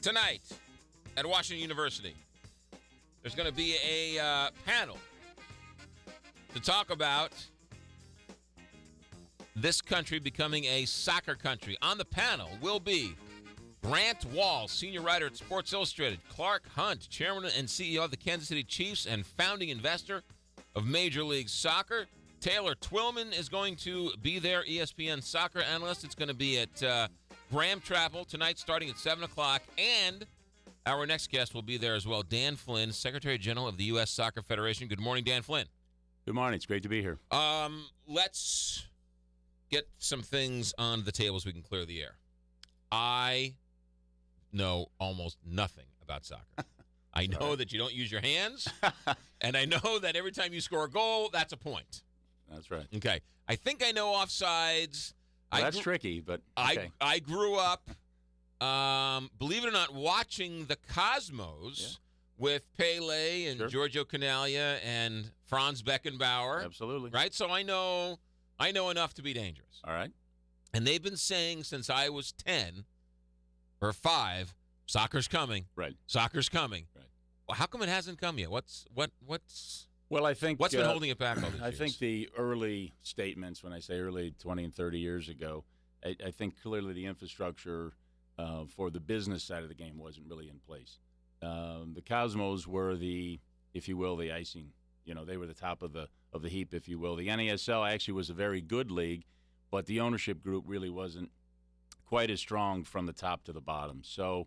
Tonight at Washington University, there's going to be a panel to talk about this country becoming a soccer country. On the panel will be Grant Wall, senior writer at Sports Illustrated, Clark Hunt, chairman and CEO of the Kansas City Chiefs and founding investor of Major League Soccer. Taylor Twillman is going to be there, ESPN soccer analyst. It's going to be at Graham Chapel tonight starting at 7 o'clock. And our next guest will be there as well, Dan Flynn, Secretary General of the U.S. Soccer Federation. Good morning, Dan Flynn. Good morning. It's great to be here. Let's get some things on the table so we can clear the air. I know almost nothing about soccer. I know that you don't use your hands, and I know that every time you score a goal, that's a point. That's right. Okay. I think I know offsides. Well, that's tricky, but okay. I grew up, believe it or not, watching the Cosmos with Pele and Giorgio Canaglia and Franz Beckenbauer. Absolutely. Right? So I know enough to be dangerous. All right. And they've been saying since I was 10 or 5, soccer's coming. Right. Soccer's coming. Right. Well, how come it hasn't come yet? What's Well, I think what's been holding it back all these years? I think the early statements, when I say early, 20 and 30 years ago, I think clearly the infrastructure for the business side of the game wasn't really in place. The Cosmos were if you will, the icing. You know, they were the top of the heap, if you will. The NASL actually was a very good league, but the ownership group really wasn't quite as strong from the top to the bottom. So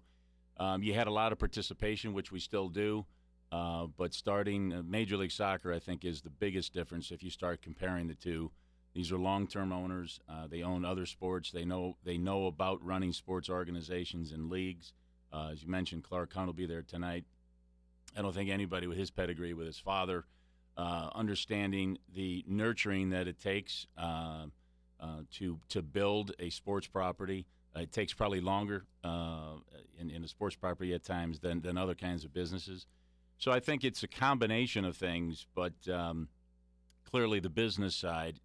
you had a lot of participation, which we still do. But starting Major League Soccer, I think, is the biggest difference if you start comparing the two. These are long-term owners. They own other sports. They know about running sports organizations and leagues. As you mentioned, Clark Hunt will be there tonight. I don't think anybody with his pedigree, with his father, understanding the nurturing that it takes to build a sports property. It takes probably longer in a sports property at times than other kinds of businesses. So I think it's a combination of things, but clearly the business side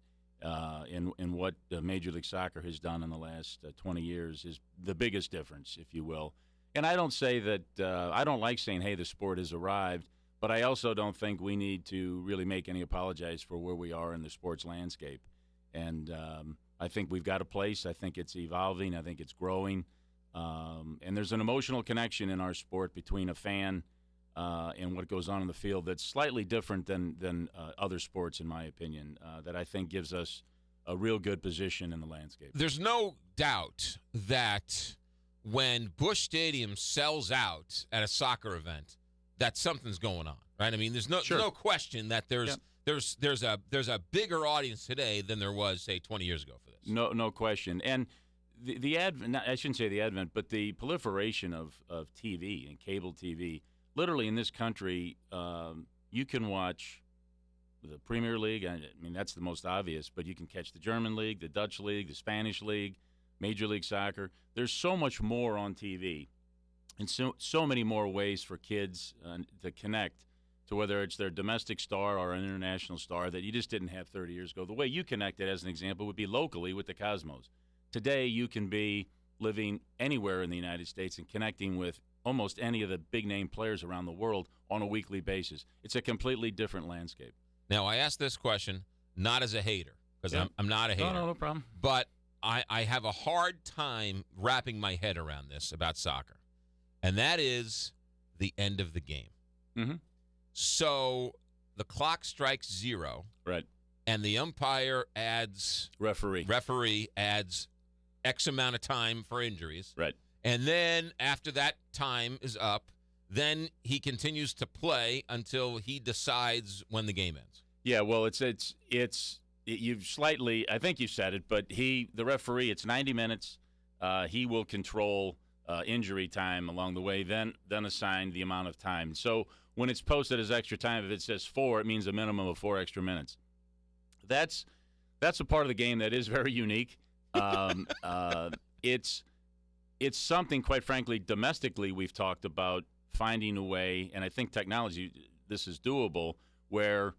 in what Major League Soccer has done in the last 20 years is the biggest difference, if you will. And I don't say that I don't like saying, hey, the sport has arrived, but I also don't think we need to really make any apologies for where we are in the sports landscape. And I think we've got a place. I think it's evolving. I think it's growing. And there's an emotional connection in our sport between a fan and what goes on in the field that's slightly different than other sports, in my opinion, that I think gives us a real good position in the landscape. There's no doubt that when Busch Stadium sells out at a soccer event, that something's going on, right? I mean, there's no question that there's a bigger audience today than there was, say, 20 years ago for this. No question. And the advent, I shouldn't say the advent, but the proliferation of TV and cable TV. Literally in this country, you can watch the Premier League. I mean, that's the most obvious, but you can catch the German League, the Dutch League, the Spanish League, Major League Soccer. There's so much more on TV and so many more ways for kids to connect to whether it's their domestic star or an international star that you just didn't have 30 years ago. The way you connected, as an example, would be locally with the Cosmos. Today, you can be living anywhere in the United States and connecting with almost any of the big-name players around the world on a weekly basis. It's a completely different landscape. Now, I asked this question not as a hater, because I'm not a hater. No problem. But I have a hard time wrapping my head around this about soccer, and that is the end of the game. Mm-hmm. So the clock strikes 0. Right. And the umpire adds... Referee adds X amount of time for injuries. Right. And then after that time is up, then he continues to play until he decides when the game ends. Yeah, well, you've slightly, I think you said it, but the referee, it's 90 minutes. He will control injury time along the way, then assign the amount of time. So when it's posted as extra time, if it says 4, it means a minimum of 4 extra minutes. That's a part of the game that is very unique. It's something, quite frankly, domestically we've talked about finding a way, and I think technology, this is doable, where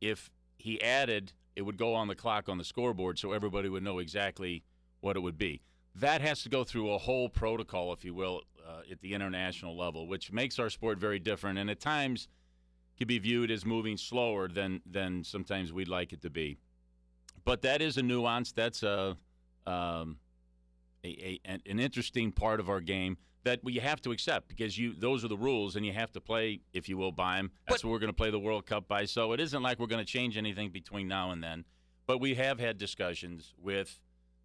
if he added, it would go on the clock on the scoreboard so everybody would know exactly what it would be. that has to go through a whole protocol, if you will, at the international level, which makes our sport very different, and at times can be viewed as moving slower than sometimes we'd like it to be. But that is a nuance. That's an interesting part of our game that we have to accept, because those are the rules, and you have to play, if you will, by them. That's what we're going to play the World Cup by. So it isn't like we're going to change anything between now and then. But we have had discussions with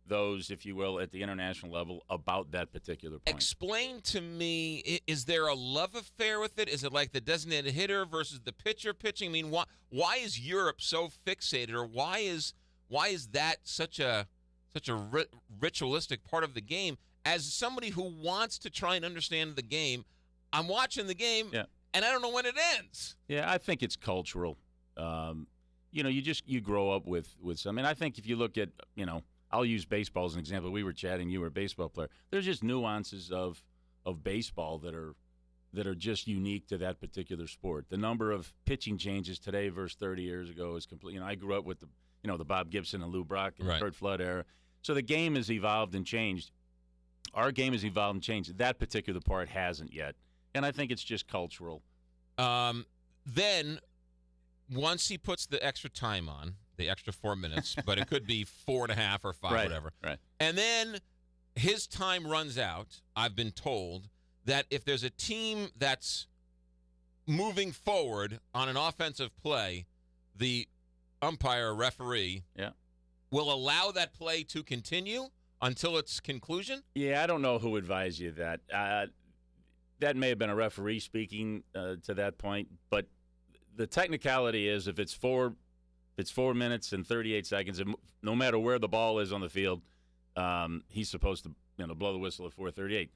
those, if you will, at the international level about that particular point. Explain to me, is there a love affair with it? Is it like the designated hitter versus the pitcher pitching? I mean, why is Europe so fixated, or why is that such a ritualistic part of the game? As somebody who wants to try and understand the game, I'm watching the game, and I don't know when it ends. Yeah, I think it's cultural. You grow up with some. And I think if you look at, I'll use baseball as an example. We were chatting. You were a baseball player. There's just nuances of baseball that are just unique to that particular sport. The number of pitching changes today versus 30 years ago is complete. I grew up with the Bob Gibson and Lou Brock and Kurt Flood era. So the game has evolved and changed. Our game has evolved and changed. That particular part hasn't yet. And I think it's just cultural. Then once he puts the extra time on, the extra 4 minutes, but it could be 4.5 or 5, whatever. Right. And then his time runs out. I've been told that if there's a team that's moving forward on an offensive play, the umpire or referee will allow that play to continue until its conclusion? Yeah, I don't know who advised you that. That may have been a referee speaking to that point, but the technicality is if it's 4 minutes and 38 seconds, and no matter where the ball is on the field, he's supposed to blow the whistle at 4:38.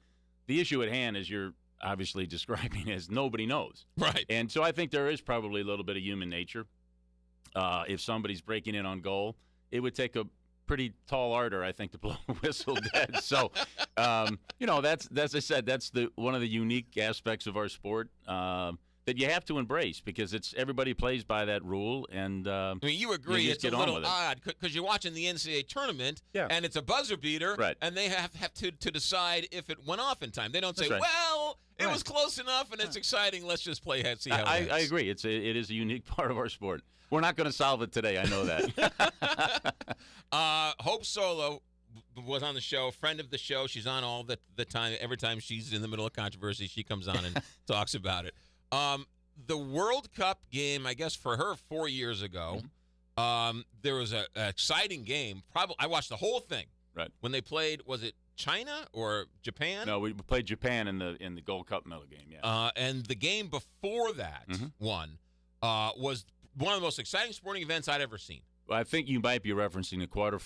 The issue at hand, as you're obviously describing, is nobody knows. Right. And so I think there is probably a little bit of human nature. If somebody's breaking in on goal, it would take a pretty tall order, I think, to blow a whistle dead. So, that's as I said, that's one of the unique aspects of our sport that you have to embrace, because everybody plays by that rule. And you agree it's a little odd because you're watching the NCAA tournament, and it's a buzzer beater, and they have to decide if it went off in time. They don't say, well, it was close enough and it's exciting. Let's just play ahead, see how it ends. I agree. It is a unique part of our sport. We're not going to solve it today. I know that. Hope Solo was on the show, friend of the show. She's on all the time. Every time she's in the middle of controversy, she comes on and talks about it. The World Cup game, I guess for her 4 years ago, there was an exciting game. I watched the whole thing. Right. When they played, was it China or Japan? No, we played Japan in the Gold Cup medal game. Yeah. And the game before that was one of the most exciting sporting events I'd ever seen. Well, I think you might be referencing the quarter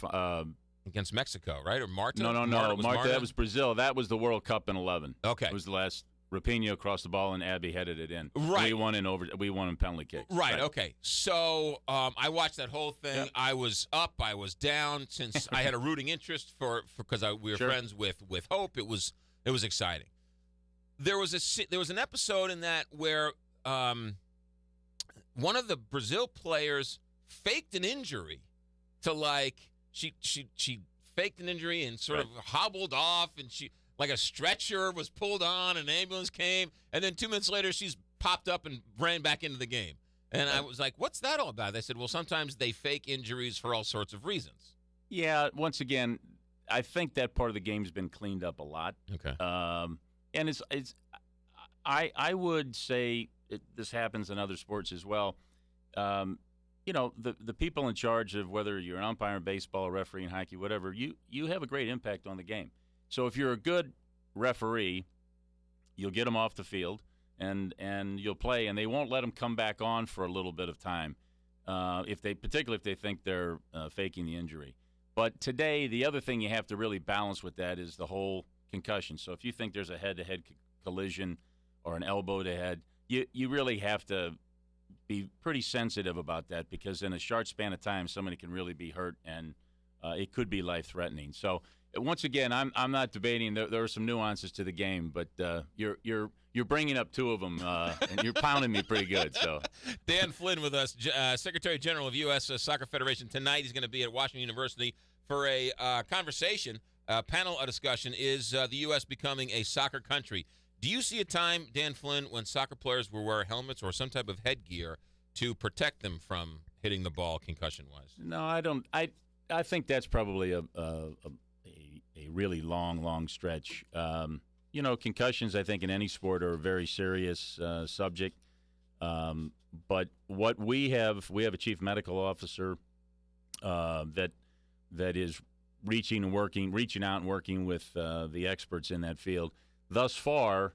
against Mexico, right? Or Marta? No. Marta, that was Brazil. That was the World Cup in 11. Okay. It was the last. Rapinoe crossed the ball and Abby headed it in. Right. We won in penalty kicks. Right. Okay. So I watched that whole thing. Yep. I was up. I was down. Since I had a rooting interest because we were friends with Hope. It was exciting. There was an episode in that where one of the Brazil players faked an injury she faked an injury and sort of hobbled off, and like a stretcher was pulled on, an ambulance came, and then 2 minutes later she's popped up and ran back into the game. And I was like, what's that all about? They said, well, sometimes they fake injuries for all sorts of reasons. Yeah, once again, I think that part of the game's been cleaned up a lot. Okay. And I would say this happens in other sports as well. The people in charge of whether you're an umpire in baseball, a referee in hockey, whatever, you have a great impact on the game. So if you're a good referee, you'll get them off the field and you'll play, and they won't let them come back on for a little bit of time, particularly if they think they're faking the injury. But today, the other thing you have to really balance with that is the whole concussion. So if you think there's a head-to-head collision or an elbow to head, you really have to be pretty sensitive about that, because in a short span of time, somebody can really be hurt, and it could be life-threatening. So once again, I'm not debating. There are some nuances to the game, but you're bringing up two of them, and you're pounding me pretty good. So Dan Flynn with us, Secretary General of U.S. Soccer Federation. Tonight he's going to be at Washington University for a conversation Panel discussion is the U.S. becoming a soccer country. Do you see a time, Dan Flynn, when soccer players will wear helmets or some type of headgear to protect them from hitting the ball concussion-wise? No, I don't. I think that's probably a really long stretch. Concussions, I think, in any sport are a very serious subject. But what we have a chief medical officer that is reaching out and working with the experts in that field. Thus far,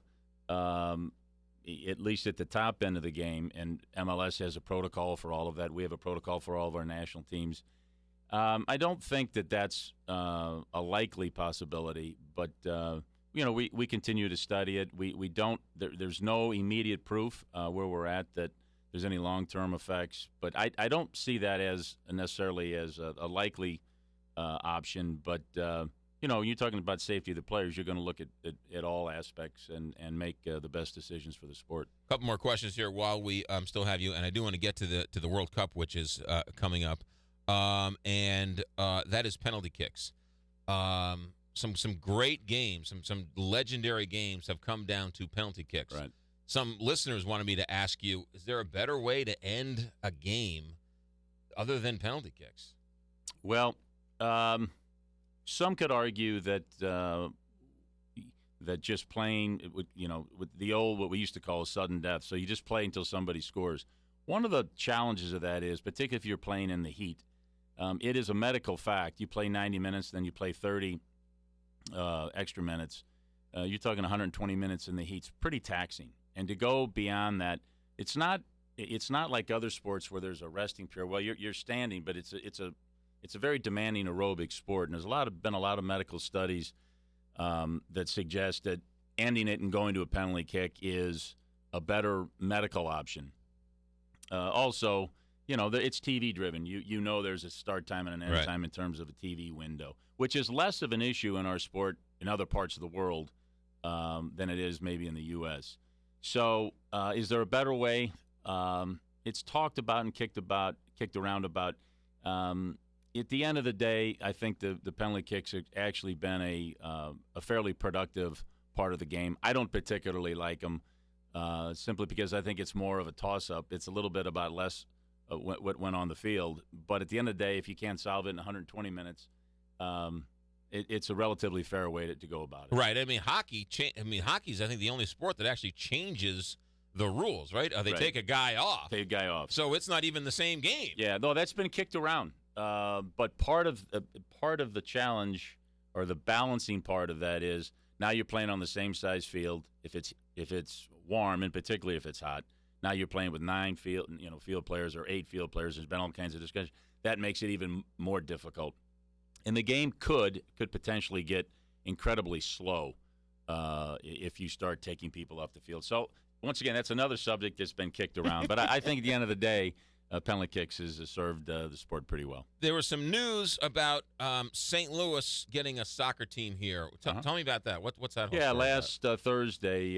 at least at the top end of the game, and MLS has a protocol for all of that. We have a protocol for all of our national teams. I don't think that that's a likely possibility, but we continue to study it. We don't. There's no immediate proof where we're at that there's any long-term effects, but I don't see that as necessarily as a likely option. But you're talking about safety of the players. You're going to look at all aspects and make the best decisions for the sport. A couple more questions here while we still have you, and I do want to get to the World Cup, which is coming up, and that is penalty kicks. Some great games, some legendary games have come down to penalty kicks. Right. Some listeners wanted me to ask you: is there a better way to end a game other than penalty kicks? Well, some could argue that just playing, with the old what we used to call a sudden death. So you just play until somebody scores. One of the challenges of that is, particularly if you're playing in the heat, it is a medical fact. You play 90 minutes, then you play 30 extra minutes. You're talking 120 minutes in the heat. It's pretty taxing. And to go beyond that, it's not like other sports where there's a resting period. Well, you're standing, but it's a very demanding aerobic sport, and there's been a lot of medical studies that suggest that ending it and going to a penalty kick is a better medical option. Also, it's TV driven. There's a start time and an end time in terms of a TV window, which is less of an issue in our sport in other parts of the world than it is maybe in the U.S. So, is there a better way? It's talked about and kicked around about. At the end of the day, I think the penalty kicks have actually been a fairly productive part of the game. I don't particularly like them simply because I think it's more of a toss-up. It's a little bit about less what went on the field. But at the end of the day, if you can't solve it in 120 minutes, it's a relatively fair way to go about it. Right. I mean, hockey's I think the only sport that actually changes the rules. Right. They take a guy off. Take a guy off. So it's not even the same game. Yeah. No, that's been kicked around. But part of the challenge or the balancing part of that is now you're playing on the same size field. If it's warm, and particularly if it's hot, now you're playing with 9 field players or 8 field players. There's been all kinds of discussion. That makes it even more difficult. And the game could potentially get incredibly slow if you start taking people off the field. So once again, that's another subject that's been kicked around. But I think at the end of the day, penalty kicks has served the sport pretty well. There was some news about St. Louis getting a soccer team here. Tell me about that. What's that whole story last Thursday,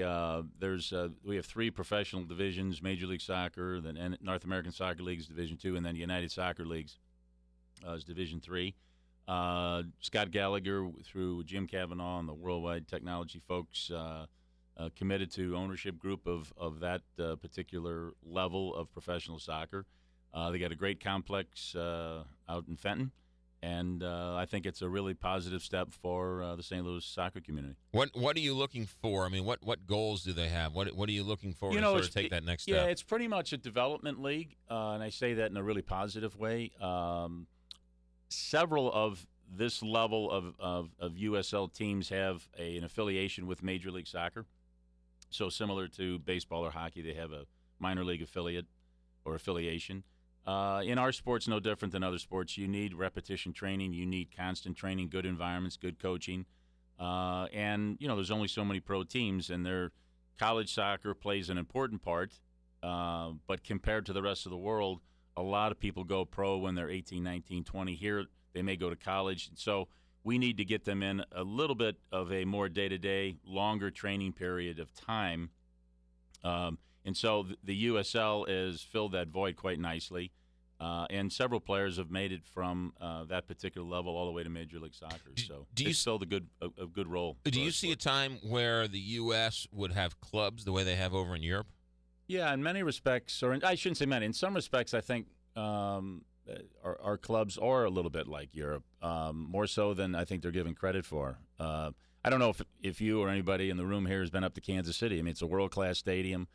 we have 3 professional divisions: Major League Soccer, then North American Soccer League is Division II, and then United Soccer Leagues is Division III. Scott Gallagher, through Jim Cavanaugh and the Worldwide Technology folks, committed to ownership group of that particular level of professional soccer. They got a great complex out in Fenton, and I think it's a really positive step for the St. Louis soccer community. What are you looking for? I mean, what goals do they have? What are you looking for to sort of take that next step? Yeah, it's pretty much a development league, and I say that in a really positive way. Several of this level of USL teams have an affiliation with Major League Soccer. So similar to baseball or hockey, they have a minor league affiliate or affiliation. In our sports, no different than other sports. You need repetition training. You need constant training, good environments, good coaching. And, there's only so many pro teams, and their college soccer plays an important part. But compared to the rest of the world, a lot of people go pro when they're 18, 19, 20. Here, they may go to college. So we need to get them in a little bit of a more day-to-day, longer training period of time. And so the USL has filled that void quite nicely. And several players have made it from that particular level all the way to Major League Soccer. So it's filled a good role. Do you see a time where the U.S. would have clubs the way they have over in Europe? Yeah, in many respects, or I shouldn't say many. In some respects, I think our clubs are a little bit like Europe, more so than I think they're given credit for. I don't know if you or anybody in the room here has been up to Kansas City. I mean, it's a world-class stadium.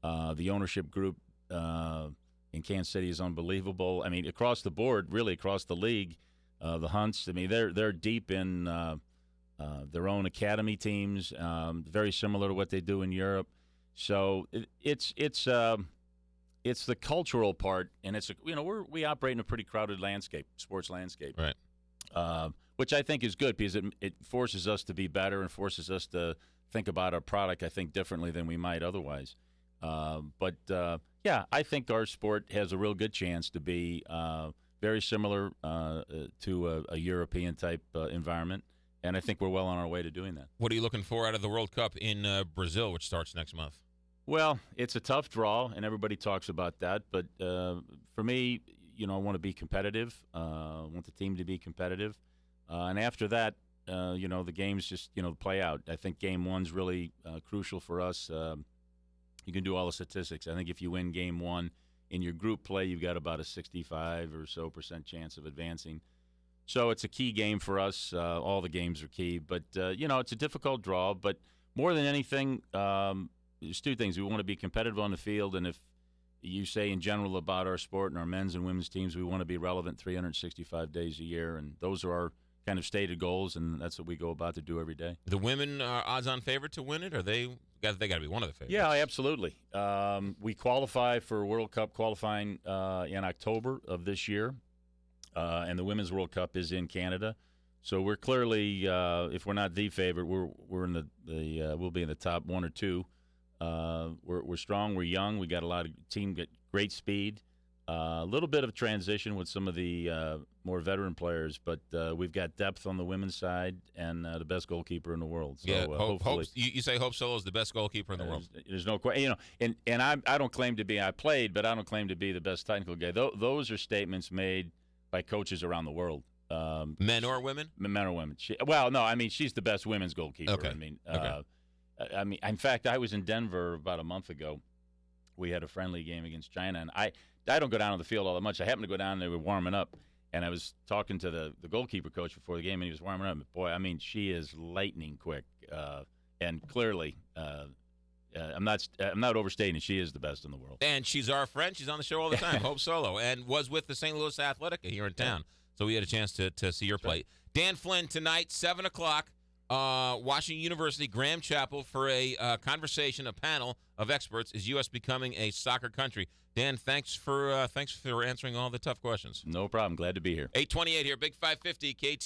The ownership group in Kansas City is unbelievable. I mean, across the board, really across the league, the Hunts. I mean, they're deep in their own academy teams, very similar to what they do in Europe. So it's the cultural part, and we operate in a pretty crowded landscape, sports landscape, right? Which I think is good because it forces us to be better and forces us to think about our product, I think, differently than we might otherwise. Yeah, I think our sport has a real good chance to be very similar to a European-type environment, and I think we're well on our way to doing that. What are you looking for out of the World Cup in Brazil, which starts next month? Well, it's a tough draw, and everybody talks about that. But for me, I want to be competitive. I want the team to be competitive. And after that, the games just, play out. I think Game 1's really crucial for us. You can do all the statistics. I think if you win Game 1 in your group play, you've got about a 65% or so chance of advancing. So it's a key game for us. All the games are key. But, it's a difficult draw. But more than anything, there's two things. We want to be competitive on the field, and if you say in general about our sport and our men's and women's teams, we want to be relevant 365 days a year, and those are our kind of stated goals, and that's what we go about to do every day. The women are odds-on favorite to win it, or they got to be one of the favorites? Yeah, absolutely. We qualify for World Cup qualifying in October of this year, and the Women's World Cup is in Canada. So we're clearly, if we're not the favorite, we're in we'll be in the top one or two. We're strong. We're young. We got a lot of team, get great speed. A little bit of transition with some of the more veteran players, but we've got depth on the women's side and the best goalkeeper in the world. So yeah, hopefully, you say Hope Solo is the best goalkeeper in the world. There's no question. And I don't claim to be. I played, but I don't claim to be the best technical guy. Those are statements made by coaches around the world. Men or women? Men or women. She's the best women's goalkeeper. Okay. I mean, in fact, I was in Denver about a month ago. We had a friendly game against China, and I don't go down on the field all that much. I happened to go down, and they were warming up, and I was talking to the goalkeeper coach before the game, and he was warming up. Boy, I mean, she is lightning quick, and clearly, I'm not overstating it. She is the best in the world. And she's our friend. She's on the show all the time, Hope Solo, and was with the St. Louis Athletica here in town. So we had a chance to see your play. Dan Flynn tonight, 7 o'clock. Washington University, Graham Chapel, for a conversation, a panel of experts. Is U.S. becoming a soccer country? Dan, thanks for answering all the tough questions. No problem. Glad to be here. 8:28 here, Big 550, KT.